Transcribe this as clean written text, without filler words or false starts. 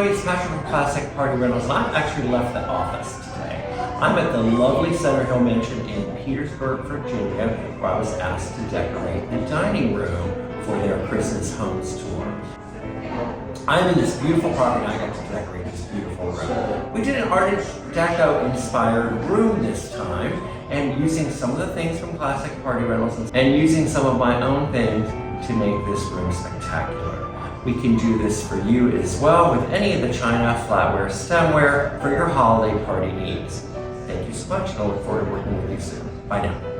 everybody, it's Patrick from Classic Party Rentals, and I've actually left the office today. I'm at the lovely Center Hill Mansion in Petersburg, Virginia, where I was asked to decorate the dining room for their Christmas Homes tour. I'm in this beautiful property, and I got to decorate this beautiful room. We did an Art Deco inspired room this time, and using some of the things from Classic Party Rentals and using some of my own things to make this room spectacular. We can do this for you as well with any of the china, flatware, stemware for your holiday party needs. Thank you so much, and I look forward to working with you soon. Bye now.